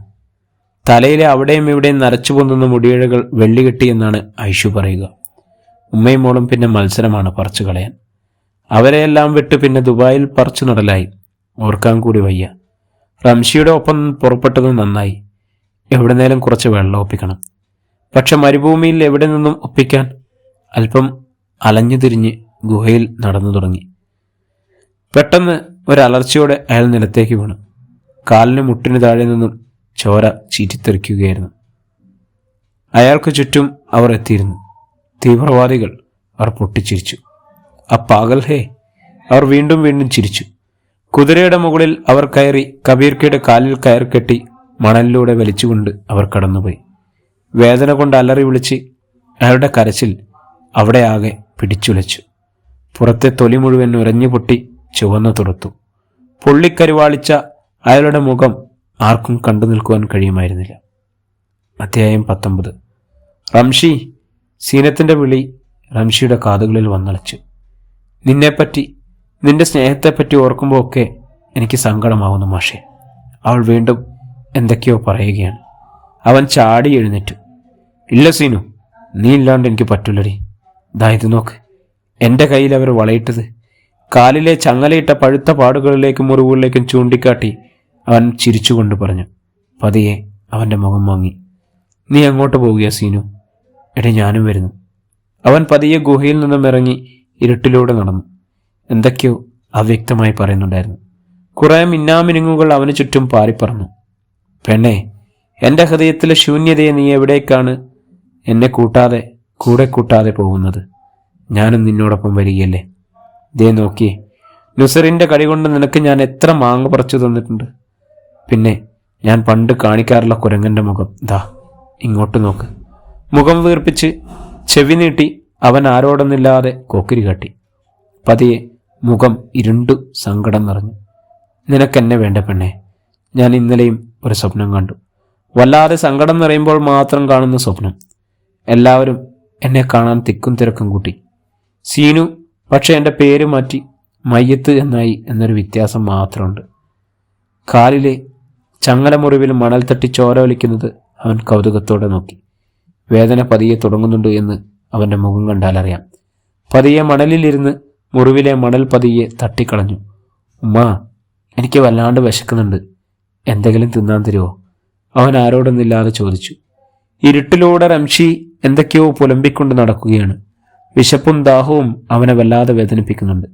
തലയിലെ അവിടെയും ഇവിടെയും നരച്ചു പൊന്നുന്ന മുടിയിഴകൾ വെള്ളി കിട്ടിയെന്നാണ് ഐഷു പറയുക. ഉമ്മയും മോളും പിന്നെ മത്സരമാണ് പറിച്ചു കളയാൻ. അവരെയെല്ലാം വിട്ട് പിന്നെ ദുബായിൽ പറിച്ചു നടലായി. ഓർക്കാൻ കൂടി വയ്യ. റംഷിയുടെ ഒപ്പം പുറപ്പെട്ടത് നന്നായി. എവിടുന്നേലും കുറച്ച് വെള്ളം ഒപ്പിക്കണം. പക്ഷെ മരുഭൂമിയിൽ എവിടെ നിന്നും ഒപ്പിക്കാൻ? അല്പം അലഞ്ഞു തിരിഞ്ഞ് ഗുഹയിൽ നടന്നു തുടങ്ങി. പെട്ടെന്ന് ഒരലർച്ചയോടെ അയാൾ നിലത്തേക്ക് വീണു. കാലിന് മുട്ടിന് താഴെ നിന്നും ചോര ചീറ്റിത്തെറിക്കുകയായിരുന്നു. അയാൾക്ക് ചുറ്റും അവർ എത്തിയിരുന്നു. തീവ്രവാദികൾ. അവർ പൊട്ടിച്ചിരിച്ചു. ആ പാഗൽ ഹേ! അവർ വീണ്ടും വീണ്ടും ചിരിച്ചു. കുതിരയുടെ മുകളിൽ അവർ കയറി കബീർക്കയുടെ കാലിൽ കയർ കെട്ടി മണലിലൂടെ വലിച്ചുകൊണ്ട് അവർ കടന്നുപോയി. വേദന കൊണ്ട് അലറി വിളിച്ച് അയാളുടെ കരച്ചിൽ അവിടെ ആകെ പിടിച്ചുലച്ചു. പുറത്തെ തൊലി മുഴുവൻ ഉരഞ്ഞു പൊട്ടി ചുവന്നു തുറത്തു. പൊള്ളിക്കരുവാളിച്ച അയാളുടെ മുഖം ആർക്കും കണ്ടു നിൽക്കുവാൻ കഴിയുമായിരുന്നില്ല. അധ്യായം 19. റംഷി! സീനത്തിൻ്റെ വിളി റംഷിയുടെ കാതുകളിൽ വന്നളച്ചു. നിന്നെപ്പറ്റി, നിന്റെ സ്നേഹത്തെപ്പറ്റി ഓർക്കുമ്പോൾ ഒക്കെ എനിക്ക് സങ്കടമാവുന്നു മാഷേ. അവൾ വീണ്ടും എന്തൊക്കെയോ പറയുകയാണ്. അവൻ ചാടി എഴുന്നേറ്റു. ഇല്ല സീനു, നീ ഇല്ലാണ്ട് എനിക്ക് പറ്റില്ലടി. ദാ ഇത് നോക്ക്, എൻ്റെ കയ്യിൽ അവർ വളയിട്ടത്. കാലിലെ ചങ്ങലയിട്ട പഴുത്ത പാടുകളിലേക്കും മുറിവുകളിലേക്കും ചൂണ്ടിക്കാട്ടി അവൻ ചിരിച്ചുകൊണ്ട് പറഞ്ഞു. പതിയെ അവൻ്റെ മുഖം വാങ്ങി. നീ അങ്ങോട്ട് പോവുകയാ സീനു? എടി ഞാനും വരുന്നു. അവൻ പതിയെ ഗുഹയിൽ നിന്നും ഇറങ്ങി ഇരുട്ടിലൂടെ നടന്നു. എന്തൊക്കെയോ അവ്യക്തമായി പറയുന്നുണ്ടായിരുന്നു. കുറേ മിന്നാമിനുങ്ങുകൾ അവന് ചുറ്റും പാറിപ്പറന്നു. പെണ്ണെ, എൻ്റെ ഹൃദയത്തിലെ ശൂന്യതയെ നീ എവിടേക്കാണ് എന്നെ കൂടെ കൂട്ടാതെ പോകുന്നത്? ഞാനും നിന്നോടൊപ്പം വരികയല്ലേ? ദേ നോക്കിയേ, നുസറിൻ്റെ കൈ കൊണ്ട് നിനക്ക് ഞാൻ എത്ര മാങ്ങ പറിച്ചു തന്നിട്ടുണ്ട്. പിന്നെ ഞാൻ പണ്ട് കാണിക്കാറുള്ള കുരങ്ങൻ്റെ മുഖം ദാ ഇങ്ങോട്ട് നോക്ക്. മുഖം വീർപ്പിച്ച് ചെവി നീട്ടി അവൻ ആരോടൊന്നില്ലാതെ കോക്കിരി കാട്ടി. പതിയെ മുഖം ഇരുണ്ടു സങ്കടം നിറഞ്ഞു. നിനക്കെന്നെ വേണ്ട പെണ്ണെ. ഞാൻ ഇന്നലെയും ഒരു സ്വപ്നം കണ്ടു. വല്ലാതെ സങ്കടം നിറയുമ്പോൾ മാത്രം കാണുന്ന സ്വപ്നം. എല്ലാവരും എന്നെ കാണാൻ തിക്കും തിരക്കും കൂട്ടി. സീനു പക്ഷെ എൻ്റെ പേര് മാറ്റി മയ്യത്ത് എന്നായി എന്നൊരു വ്യത്യാസം മാത്രമുണ്ട്. കാലിലെ ചങ്ങലമുറിവിൽ മണൽ തട്ടി ചോര ഒലിക്കുന്നത് അവൻ കൗതുകത്തോടെ നോക്കി. വേദന പതിയെ തുടങ്ങുന്നുണ്ട് എന്ന് അവൻ്റെ മുഖം കണ്ടാലറിയാം. പതിയെ മണലിലിരുന്ന് മുറിവിലെ മണൽ പതിയെ തട്ടിക്കളഞ്ഞു. ഉമ്മാ, എനിക്ക് വല്ലാണ്ട് വിശക്കുന്നുണ്ട്, എന്തെങ്കിലും തിന്നാൻ തരുമോ? അവൻ ആരോടൊന്നില്ലാതെ ചോദിച്ചു. ഇരുട്ടിലൂടെ റംഷി എന്തൊക്കെയോ പുലമ്പിക്കൊണ്ട് നടക്കുകയാണ്. വിശപ്പും ദാഹവും അവനെ വല്ലാതെ വേദനിപ്പിക്കുന്നുണ്ട്.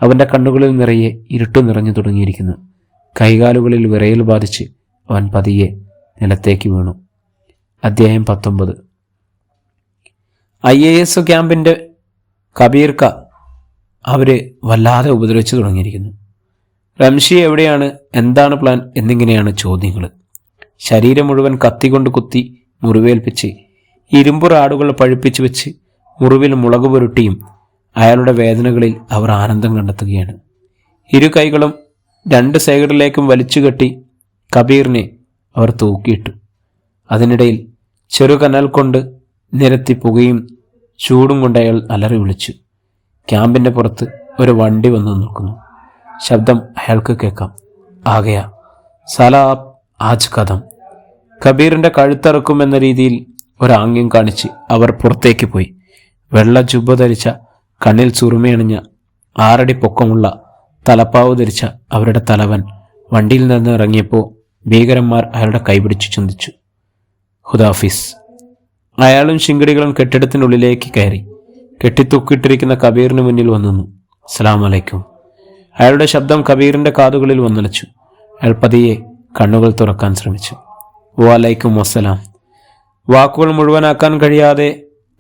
അവൻ്റെ കണ്ണുകളിൽ നിറയെ ഇരുട്ടു നിറഞ്ഞു തുടങ്ങിയിരിക്കുന്നു. കൈകാലുകളിൽ വിറയൽ ബാധിച്ച് അവൻ പതിയെ നിലത്തേക്ക് വീണു. അധ്യായം 19. IAS ക്യാമ്പിൻ്റെ കബീർക്ക അവരെ വല്ലാതെ ഉപദ്രവിച്ചു തുടങ്ങിയിരിക്കുന്നു. റംഷി എവിടെയാണ്, എന്താണ് പ്ലാൻ എന്നിങ്ങനെയാണ് ചോദ്യങ്ങൾ. ശരീരം മുഴുവൻ കത്തികൊണ്ട് കുത്തി മുറിവേൽപ്പിച്ച് ഇരുമ്പു റാടുകൾ പഴുപ്പിച്ചു വെച്ച് മുറിവിൽ മുളക് പുരട്ടിയും അയാളുടെ വേദനകളിൽ അവർ ആനന്ദം കണ്ടെത്തുകയാണ്. ഇരു കൈകളും 2 സൈഡിലേക്കും വലിച്ചുകെട്ടി കബീറിനെ അവർ തൂക്കിയിട്ടു. അതിനിടയിൽ ചെറുകനൽ കൊണ്ട് നിരത്തി പുകയും ചൂടും കൊണ്ട് അയാൾ അലറി വിളിച്ചു. ക്യാമ്പിൻ്റെ പുറത്ത് ഒരു വണ്ടി വന്നു നിൽക്കുന്നു. ശബ്ദം അയാൾക്ക് കേൾക്കാം. ആകെയാ സലാബ് ആജ് കഥം. കബീറിൻ്റെ കഴുത്തറക്കുമെന്ന രീതിയിൽ ഒരാംഗ്യം കാണിച്ച് അവർ പുറത്തേക്ക് പോയി. വെള്ള ജുബ്ബ ധരിച്ച, കണ്ണിൽ സുറുമയണിഞ്ഞ, 6 അടി പൊക്കമുള്ള തലപ്പാവ് ധരിച്ച അവരുടെ തലവൻ വണ്ടിയിൽ നിന്ന് ഇറങ്ങിയപ്പോൾ ഭീകരന്മാർ അയാളുടെ കൈപിടിച്ചു ചിന്തിച്ചു. ഹുദാഫിസ്. അയാളും ശിങ്കടികളും കെട്ടിടത്തിനുള്ളിലേക്ക് കയറി. കെട്ടിത്തൂക്കിയിട്ടിരിക്കുന്ന കബീറിന് മുന്നിൽ വന്നു. അസ്സലാമു അലൈക്കും. അയാളുടെ ശബ്ദം കബീറിൻ്റെ കാതുകളിൽ വന്നലച്ചു. അയാൾ പതിയെ കണ്ണുകൾ തുറക്കാൻ ശ്രമിച്ചു. വലൈക്കും വസ്സലാം. വാക്കുകൾ മുഴുവനാക്കാൻ കഴിയാതെ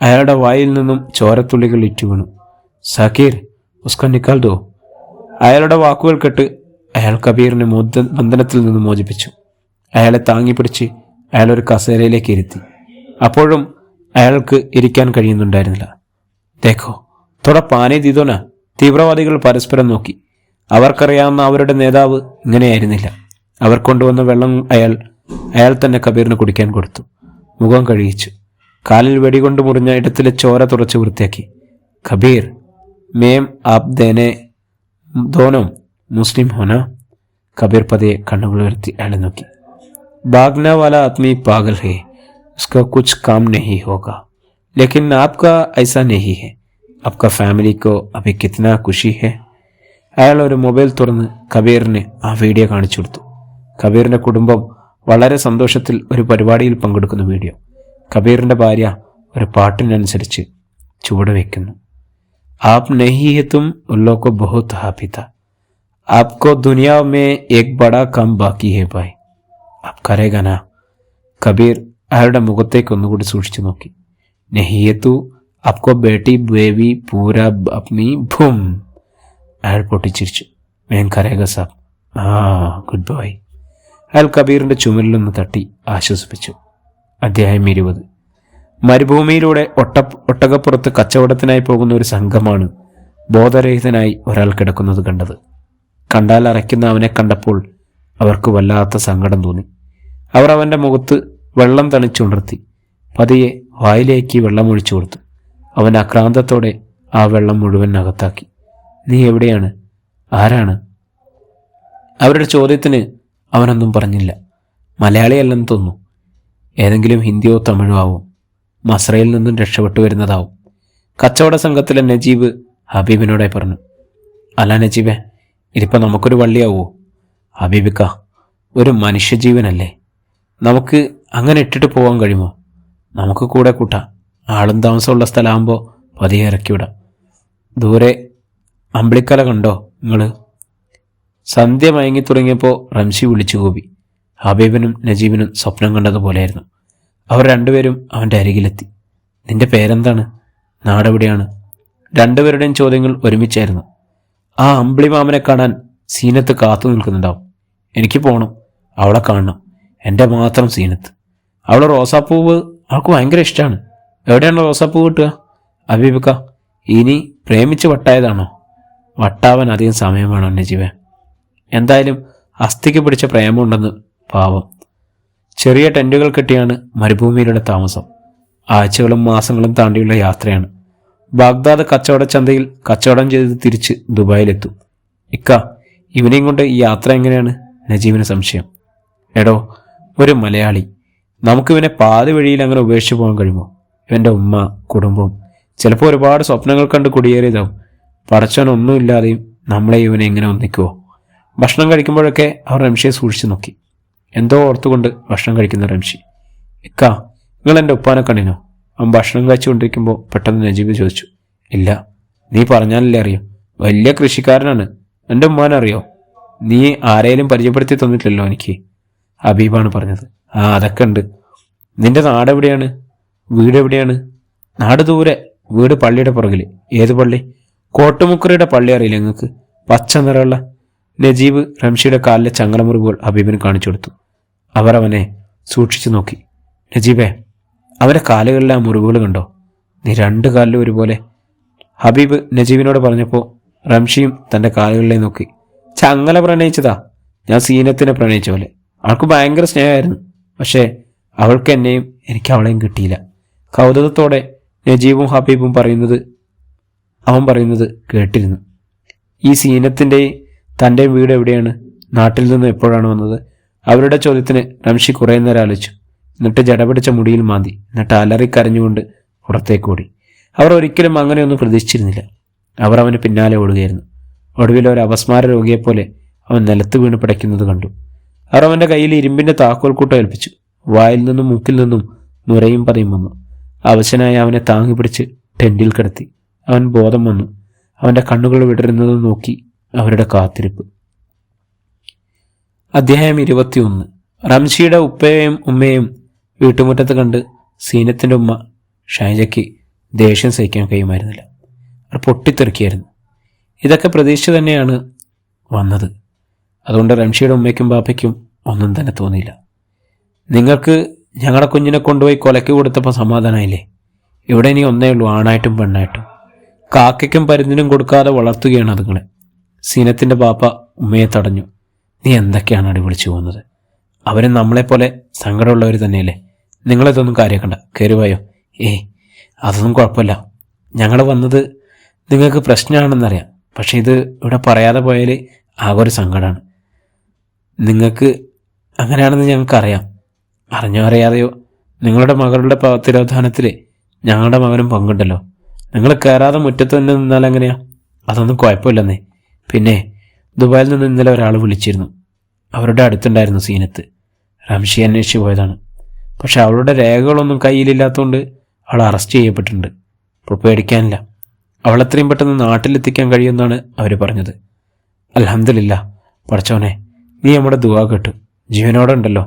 അയാളുടെ വായിൽ നിന്നും ചോരത്തുള്ളികൾ ഇറ്റു വീണു. സക്കീർ, ഉസ്ക നിക്കാൽ ദോ. അയാളുടെ വാക്കുകൾ കേട്ട് അയാൾ കബീറിനെ ബന്ധനത്തിൽ നിന്ന് മോചിപ്പിച്ചു. അയാളെ താങ്ങിപ്പിടിച്ച് അയാളൊരു കസേരയിലേക്ക് ഇരുത്തി. അപ്പോഴും അയാൾക്ക് ഇരിക്കാൻ കഴിയുന്നുണ്ടായിരുന്നില്ല. ദേഖോ തൊട പാനെ ദീതോന. തീവ്രവാദികൾ പരസ്പരം നോക്കി. അവർക്കറിയാവുന്ന അവരുടെ നേതാവ് ഇങ്ങനെയായിരുന്നില്ല. അവർ കൊണ്ടുവന്ന വെള്ളം അയാൾ തന്നെ കബീറിന് കുടിക്കാൻ കൊടുത്തു. മുഖം കഴുകിച്ചു. കാലിൽ വെടികൊണ്ട് മുറിഞ്ഞ ഇടത്തിലെ ചോര തുറച്ച് വൃത്തിയാക്കി. കബീർ, മേം ആപ് ദേനെ ദോനോ മുസ്ലിം ഹോന. കബീർ പതിയെ കണ്ണുകൾ ഉയർത്തി അയാളെ നോക്കി. ഭാഗ്ന വാല ആദ്മി പാഗൽ ഹേ, ഉസ്കാ കുച്ച് കാം നഹീ ഹോഗാ. ലേക്കിൻ ആപ്കാ ഐസാ നഹീ ഹേ. ആപ്കാ ഫാമിലിക്കോ അഭി കിത്നാ ഖുഷി ഹേ. അയാൾ ഒരു മൊബൈൽ തുറന്ന് കബീറിന് ആ വീഡിയോ കാണിച്ചു കൊടുത്തു. കബീറിൻ്റെ കുടുംബം വളരെ സന്തോഷത്തിൽ ഒരു പരിപാടിയിൽ പങ്കെടുക്കുന്ന വീഡിയോ. കബീറിൻ്റെ ഭാര്യ ഒരു പാട്ടിനനുസരിച്ച് ചുവട് വയ്ക്കുന്നു. ആപ് നഹീ ഹെ തും ഉല്ലോ കോ ബഹുത് ഹാപ്പി താ. ആപ്കോ ദുനിയാവ് മേ ഏക് ബഡാ കം ബാക്കി ഹെ ഭായ്. ആപ് കരേഗാ നാ. കബീർ അയാളുടെ മുഖത്തേക്ക് ഒന്നുകൂടി സൂക്ഷിച്ചു നോക്കി. നഹീ ഹെ തു ആപ്കോ ബേട്ടി ബേബി പൂരാ അപ്നി ഭൂം. അയാൾ പൊട്ടിച്ചിരിച്ചു. മേം കരേഗ സാബ്. Good boy. അയാൾ കബീറിൻ്റെ ചുമലിലൊന്ന് തട്ടി ആശ്വസിപ്പിച്ചു. അധ്യായം 20. മരുഭൂമിയിലൂടെ ഒട്ടകപ്പുറത്ത് കച്ചവടത്തിനായി പോകുന്ന ഒരു സംഘമാണ് ബോധരഹിതനായി ഒരാൾ കിടക്കുന്നത് കണ്ടത്. കണ്ടാൽ അരയ്ക്കുന്ന അവനെ കണ്ടപ്പോൾ അവർക്ക് വല്ലാത്ത സങ്കടം തോന്നി. അവർ അവൻ്റെ മുഖത്ത് വെള്ളം തണിച്ചുണർത്തി പതിയെ വായിലേക്ക് വെള്ളമൊഴിച്ചു കൊടുത്തു. അവൻ ആക്രാന്തത്തോടെ ആ വെള്ളം മുഴുവൻ അകത്താക്കി. നീ എവിടെയാണ്? ആരാണ്? അവരുടെ ചോദ്യത്തിന് അവനൊന്നും പറഞ്ഞില്ല. മലയാളിയല്ലെന്ന് തോന്നുന്നു. ഏതെങ്കിലും ഹിന്ദിയോ തമിഴോ ആവും. മസ്രയിൽ നിന്നും രക്ഷപ്പെട്ടു വരുന്നതാവും. കച്ചവട സംഘത്തിലെ നജീബ് ഹബീബിനോടായി പറഞ്ഞു. അല്ല നജീബേ, ഇതിപ്പോൾ നമുക്കൊരു വള്ളിയാവോ? ഹബീബിക്ക, ഒരു മനുഷ്യജീവനല്ലേ, നമുക്ക് അങ്ങനെ ഇട്ടിട്ട് പോകാൻ കഴിയുമോ? നമുക്ക് കൂടെ കൂട്ടാം. ആളും താമസമുള്ള സ്ഥലമാകുമ്പോൾ പതിയെ ഇറക്കിവിടാം. ദൂരെ അമ്പിളിക്കല കണ്ടോ നിങ്ങൾ? സന്ധ്യ മയങ്ങി തുടങ്ങിയപ്പോൾ റംഷി വിളിച്ചു കൂവി. ഹബീബിനും നജീബിനും സ്വപ്നം കണ്ടതുപോലെയായിരുന്നു. അവർ രണ്ടുപേരും അവൻ്റെ അരികിലെത്തി. നിന്റെ പേരെന്താണ്? നാടെവിടെയാണ്? രണ്ടുപേരുടെയും ചോദ്യങ്ങൾ ഒരുമിച്ചായിരുന്നു. ആ അമ്പിളി മാമനെ കാണാൻ സീനത്ത് കാത്തു നിൽക്കുന്നുണ്ടാവും. എനിക്ക് പോകണം, അവളെ കാണണം. എൻ്റെ മാത്രം സീനത്ത്. അവൾ റോസാപ്പൂവ് അവൾക്ക് ഭയങ്കര ഇഷ്ടമാണ്. എവിടെയാണ് റോസാപ്പൂവ് കിട്ടുക? ഹബീബക്ക, ഇനി പ്രേമിച്ച് വട്ടായതാണോ? വട്ടാവാൻ അധികം സമയം വേണോ നജീബേ? എന്തായാലും അസ്ഥിക്ക് പിടിച്ച പ്രേമമുണ്ടെന്ന്. പാവം. ചെറിയ ടെൻറ്റുകൾ കെട്ടിയാണ് മരുഭൂമിയിലുള്ള താമസം. ആഴ്ചകളും മാസങ്ങളും താണ്ടിയുള്ള യാത്രയാണ്. ബാഗ്ദാദ് കച്ചവട ചന്തയിൽ കച്ചവടം ചെയ്ത് തിരിച്ച് ദുബായിലെത്തും. ഇക്ക, ഇവനെയും കൊണ്ട് ഈ യാത്ര എങ്ങനെയാണ്? നജീബിന് സംശയം. എടോ, ഒരു മലയാളി. നമുക്കിവനെ പാതി വഴിയിൽ അങ്ങനെ ഉപേക്ഷിച്ച് പോകാൻ കഴിയുമോ? ഇവൻ്റെ ഉമ്മ, കുടുംബം, ചിലപ്പോൾ ഒരുപാട് സ്വപ്നങ്ങൾ കണ്ട് കുടിയേറിയതാവും. പടച്ചവനൊന്നുമില്ലാതെയും നമ്മളെ ഇവനെ എങ്ങനെ ഒന്നിക്കുമോ? ഭക്ഷണം കഴിക്കുമ്പോഴൊക്കെ അവർ റംഷിയെ സൂക്ഷിച്ചു നോക്കി. എന്തോ ഓർത്തുകൊണ്ട് ഭക്ഷണം കഴിക്കുന്ന റംഷി. ഇക്ക, നിങ്ങൾ എൻ്റെ ഉപ്പാനെ കണ്ടിനോ? അവൻ ഭക്ഷണം കഴിച്ചുകൊണ്ടിരിക്കുമ്പോൾ പെട്ടെന്ന് നജീബ് ചോദിച്ചു. ഇല്ല, നീ പറഞ്ഞാലല്ലേ അറിയോ. വലിയ കൃഷിക്കാരനാണ്. എൻ്റെ ഉമ്മാനെ അറിയോ? നീ ആരെയും പരിചയപ്പെടുത്തി തന്നിട്ടില്ലല്ലോ എനിക്ക്. ഹബീബാണ് പറഞ്ഞത്. ആ, അതൊക്കെ ഉണ്ട്. നിന്റെ നാടെവിടെയാണ്? വീട് എവിടെയാണ്? നാട് ദൂരെ, വീട് പള്ളിയുടെ പുറകിൽ. ഏത് പള്ളി? കോട്ടുമുക്കറിയുടെ പള്ളി അറിയില്ല നിങ്ങൾക്ക്? പച്ച നിറമുള്ള. നജീബ് റംഷിയുടെ കാലിലെ ചങ്ങലമുറിവുകൾ ഹബീബിന് കാണിച്ചു കൊടുത്തു. അവർ അവനെ സൂക്ഷിച്ചു നോക്കി. നജീബേ, അവൻ്റെ കാലുകളിലെ ആ മുറിവുകൾ കണ്ടോ? നീ രണ്ട് കാലിലും ഒരുപോലെ. ഹബീബ് നജീബിനോട് പറഞ്ഞപ്പോൾ റംഷിയും തൻ്റെ കാലുകളിലെ നോക്കി. ചങ്ങല പ്രണയിച്ചതാ. ഞാൻ സീനത്തിനെ പ്രണയിച്ച പോലെ. അവൾക്ക് ഭയങ്കര സ്നേഹമായിരുന്നു. പക്ഷേ അവൾക്ക് എന്നെയും എനിക്ക് അവളെയും കിട്ടിയില്ല. കൗതുകത്തോടെ നജീബും ഹബീബും അവൻ പറയുന്നത് കേട്ടിരുന്നു. ഈ സീനത്തിൻ്റെയും തൻ്റെ വീട് എവിടെയാണ്? നാട്ടിൽ നിന്ന് എപ്പോഴാണ് വന്നത്? അവരുടെ ചോദ്യത്തിന് റംഷി കുറേ നേരം ആലോചിച്ചു. എന്നിട്ട് ജടപിടിച്ച മുടിയിൽ മാന്തി. എന്നിട്ട് അലറിക്കരഞ്ഞുകൊണ്ട് പുറത്തേക്ക് ഓടി. അവർ ഒരിക്കലും അങ്ങനെയൊന്നും പ്രതീക്ഷിച്ചിരുന്നില്ല. അവർ അവന് പിന്നാലെ ഓടുകയായിരുന്നു. ഒടുവിൽ ഒരു അപസ്മാര രോഗിയെപ്പോലെ അവൻ നിലത്ത് വീണ് പിടയ്ക്കുന്നത് കണ്ടു. അവർ അവൻ്റെ കയ്യിൽ ഇരുമ്പിൻ്റെ താക്കോൽ കൂട്ടം ഏൽപ്പിച്ചു. വായിൽ നിന്നും മൂക്കിൽ നിന്നും നുരയും പതയും വന്നു. അവശനായി അവനെ താങ്ങി പിടിച്ച് ടെൻറ്റിൽ കിടത്തി. അവൻ ബോധം വന്നു. അവൻ്റെ കണ്ണുകൾ വിടരുന്നത് നോക്കി അവരുടെ കാത്തിരിപ്പ്. അധ്യായം 21. റംഷിയുടെ ഉപ്പയെയും ഉമ്മയെയും വീട്ടുമുറ്റത്ത് കണ്ട് സീനത്തിൻ്റെ ഉമ്മ ഷൈജയ്ക്ക് ദേഷ്യം സഹിക്കാൻ കഴിയുമായിരുന്നില്ല. അവർ പൊട്ടിത്തെറിക്കുകയായിരുന്നു. ഇതൊക്കെ പ്രതീക്ഷ തന്നെയാണ് വന്നത്. അതുകൊണ്ട് റംഷിയുടെ ഉമ്മയ്ക്കും ബാപ്പയ്ക്കും ഒന്നും തന്നെ തോന്നിയില്ല. നിങ്ങൾക്ക് ഞങ്ങളുടെ കുഞ്ഞിനെ കൊണ്ടുപോയി കൊലയ്ക്ക് കൊടുത്തപ്പോൾ സമാധാനമായില്ലേ? ഇവിടെ ഇനി ഒന്നേ ഉള്ളൂ, ആണായിട്ടും പെണ്ണായിട്ടും. കാക്കയ്ക്കും പരുന്നിനും കൊടുക്കാതെ വളർത്തുകയാണ് അതുങ്ങളെ. സീനത്തിൻ്റെ ബാപ്പ ഉമ്മയെ തടഞ്ഞു. നീ എന്തൊക്കെയാണ് അടി വിളിച്ചു പോകുന്നത്? അവരും നമ്മളെപ്പോലെ സങ്കടമുള്ളവർ തന്നെയല്ലേ. നിങ്ങളിതൊന്നും കാര്യമാക്കണ്ട, കയറുവായോ? അതൊന്നും കുഴപ്പമില്ല. ഞങ്ങൾ വന്നത് നിങ്ങൾക്ക് പ്രശ്നമാണെന്നറിയാം. പക്ഷെ ഇത് ഇവിടെ പറയാതെ പോയാൽ ആകെ ഒരു സങ്കടമാണ്. നിങ്ങൾക്ക് അങ്ങനെയാണെന്ന് ഞങ്ങൾക്കറിയാം. അറിഞ്ഞോ അറിയാതെയോ നിങ്ങളുടെ മകളുടെ തിരോധാനത്തിൽ ഞങ്ങളുടെ മകനും പങ്കുണ്ടല്ലോ. നിങ്ങൾ കയറാതെ മുറ്റത്ത് തന്നെ നിന്നാൽ എങ്ങനെയാ? അതൊന്നും കുഴപ്പമില്ലെന്നേ. പിന്നെ ദുബായിൽ നിന്ന് ഇന്നലെ ഒരാൾ വിളിച്ചിരുന്നു. അവരുടെ അടുത്തുണ്ടായിരുന്നു സീനത്ത്. റംഷി അന്വേഷിച്ച് പോയതാണ്. പക്ഷെ അവളുടെ രേഖകളൊന്നും കയ്യിലില്ലാത്തതുകൊണ്ട് അവൾ അറസ്റ്റ് ചെയ്യപ്പെട്ടിട്ടുണ്ട്. ഇപ്പോൾ പേടിക്കാനില്ല. അവളെത്രയും പെട്ടെന്ന് നാട്ടിലെത്തിക്കാൻ കഴിയുമെന്നാണ് അവർ പറഞ്ഞത്. അൽഹംദുലില്ലാ, പടച്ചോനെ, നീ നമ്മുടെ ദുആ കേട്ടു. ജീവനോടെ ഉണ്ടല്ലോ,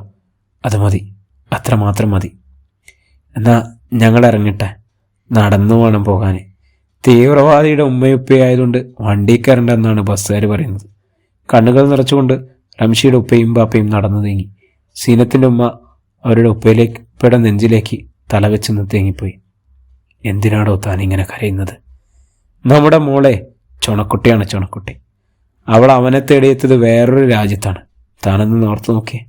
അത് മതി, അത്രമാത്രം മതി. എന്നാൽ ഞങ്ങൾ ഇറങ്ങിട്ടെ, നടന്നു വേണം പോകാൻ. തീവ്രവാദിയുടെ ഉമ്മയുപ്പയായതുകൊണ്ട് വണ്ടി കയറണ്ടെന്നാണ് ബസ്സുകാർ പറയുന്നത്. കണ്ണുകൾ നിറച്ചുകൊണ്ട് റംഷിയുടെ ഉപ്പയും ബാപ്പയും നടന്നു നീങ്ങി. സീനത്തിൻ്റെ ഉമ്മ അവരുടെ ഉപ്പയുടെ നെഞ്ചിലേക്ക് തലവെച്ചെന്ന് തേങ്ങിപ്പോയി. എന്തിനാടോ താൻ ഇങ്ങനെ കരയുന്നത്? നമ്മുടെ മോളെ ചുണക്കുട്ടിയാണ്, ചുണക്കുട്ടി. അവൾ അവനെ തേടിയെത്തിയത് വേറൊരു രാജ്യത്താണ്. താനെന്ന് ഓർത്തു നോക്കിയേ.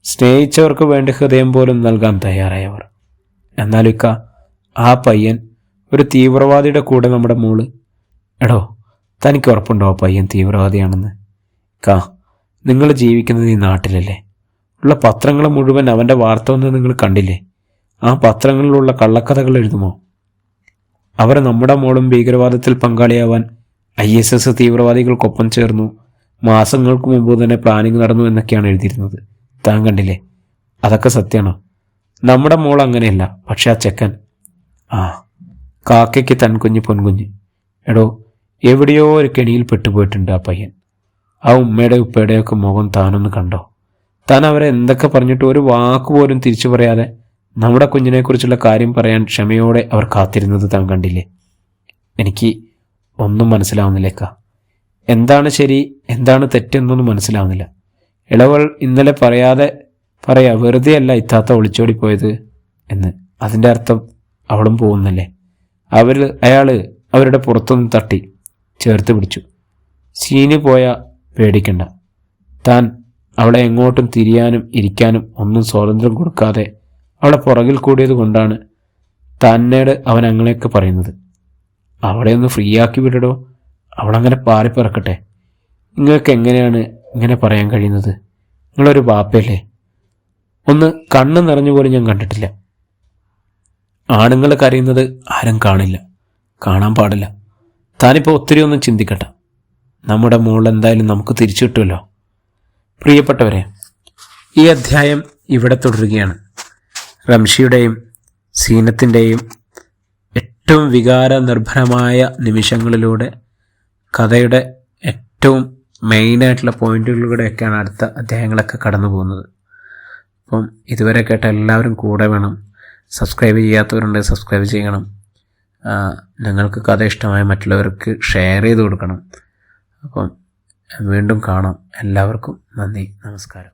സ്നേഹിച്ചവർക്ക് വേണ്ടി ഹൃദയം പോലും നൽകാൻ തയ്യാറായവർ. എന്നാലും ആ പയ്യൻ ഒരു തീവ്രവാദിയുടെ കൂടെ നമ്മുടെ മോള്. എടോ, തനിക്ക് ഉറപ്പുണ്ടോ ആ പയ്യൻ തീവ്രവാദിയാണെന്ന്? നിങ്ങൾ ജീവിക്കുന്നത് ഈ നാട്ടിലല്ലേ? ഉള്ള പത്രങ്ങൾ മുഴുവൻ അവൻ്റെ വാർത്ത വന്ന് നിങ്ങൾ കണ്ടില്ലേ? ആ പത്രങ്ങളിലുള്ള കള്ളക്കഥകൾ എഴുതുമോ? അവർ നമ്മുടെ മോളും ഭീകരവാദത്തിൽ പങ്കാളിയാവാൻ ISS തീവ്രവാദികൾക്കൊപ്പം ചേർന്നു, മാസങ്ങൾക്ക് മുമ്പ് തന്നെ പ്ലാനിങ് നടന്നു എന്നൊക്കെയാണ് എഴുതിയിരുന്നത്. താൻ കണ്ടില്ലേ? അതൊക്കെ സത്യമാണോ? നമ്മുടെ മോൾ അങ്ങനെയല്ല. പക്ഷെ ആ ചെക്കൻ, കാക്കയ്ക്ക് തൻകുഞ്ഞ് പൊൻകുഞ്ഞ്. എടോ, എവിടെയോ ഒരു കെണിയിൽ പെട്ടുപോയിട്ടുണ്ട് ആ പയ്യൻ. ആ ഉമ്മയുടെ ഉപ്പയുടെയൊക്കെ മുഖം താനൊന്ന് കണ്ടോ? താൻ അവരെ എന്തൊക്കെ പറഞ്ഞിട്ട് ഒരു വാക്കുപോലും തിരിച്ചു പറയാതെ നമ്മുടെ കുഞ്ഞിനെക്കുറിച്ചുള്ള കാര്യം പറയാൻ ക്ഷമയോടെ അവർ കാത്തിരുന്നത് താൻ കണ്ടില്ലേ? എനിക്ക് ഒന്നും മനസ്സിലാവുന്നില്ലേക്ക. എന്താണ് ശരി, എന്താണ് തെറ്റെന്നൊന്നും മനസ്സിലാവുന്നില്ല. ഇളവൾ ഇന്നലെ പറയാ വെറുതെ അല്ല ഇത്താത്ത ഒളിച്ചോടിപ്പോയത് എന്ന്. അതിൻ്റെ അർത്ഥം അവളും പോകുന്നല്ലേ? അയാൾ അവരുടെ പുറത്തുനിന്ന് തട്ടി ചേർത്ത് പിടിച്ചു. സീന് പോയാൽ പേടിക്കണ്ട. താൻ അവളെ എങ്ങോട്ടും തിരിയാനും ഇരിക്കാനും ഒന്നും സ്വാതന്ത്ര്യം കൊടുക്കാതെ അവളെ പുറകിൽ കൂടിയത് കൊണ്ടാണ് തന്നോട് അവൻ അങ്ങനെയൊക്കെ പറയുന്നത്. അവളെ ഒന്ന് ഫ്രീ ആക്കി വിടടോ, അവളങ്ങനെ പാറിപ്പിറക്കട്ടെ. നിങ്ങൾക്ക് എങ്ങനെയാണ് ഇങ്ങനെ പറയാൻ കഴിയുന്നത്? നിങ്ങളൊരു ബാപ്പയല്ലേ? ഒന്ന് കണ്ണ് നിറഞ്ഞുപോലും ഞാൻ കണ്ടിട്ടില്ല. ആണുങ്ങൾ കരയുന്നത് ആരും കാണില്ല, കാണാൻ പാടില്ല. താനിപ്പോൾ ഒത്തിരി ഒന്നും ചിന്തിക്കട്ടെ. നമ്മുടെ മോൾ എന്തായാലും നമുക്ക് തിരിച്ചു കിട്ടുമല്ലോ. പ്രിയപ്പെട്ടവരെ, ഈ അധ്യായം ഇവിടെ തുടരുകയാണ്. റംഷിയുടെയും സീനത്തിൻ്റെയും ഏറ്റവും വികാരനിർഭരമായ നിമിഷങ്ങളിലൂടെ കഥയുടെ ഏറ്റവും മെയിനായിട്ടുള്ള പോയിന്റുകളിലൂടെയൊക്കെയാണ് അടുത്ത അധ്യായങ്ങളൊക്കെ കടന്നു പോകുന്നത്. അപ്പം ഇതുവരെ കേട്ട എല്ലാവരും കൂടെ വേണം. സബ്സ്ക്രൈബ് ചെയ്യാത്തവരുണ്ട്, സബ്സ്ക്രൈബ് ചെയ്യണം. നിങ്ങൾക്ക് കഥ ഇഷ്ടമായ മറ്റുള്ളവർക്ക് ഷെയർ ചെയ്ത് കൊടുക്കണം. അപ്പം വീണ്ടും കാണാം. എല്ലാവർക്കും നന്ദി, നമസ്കാരം.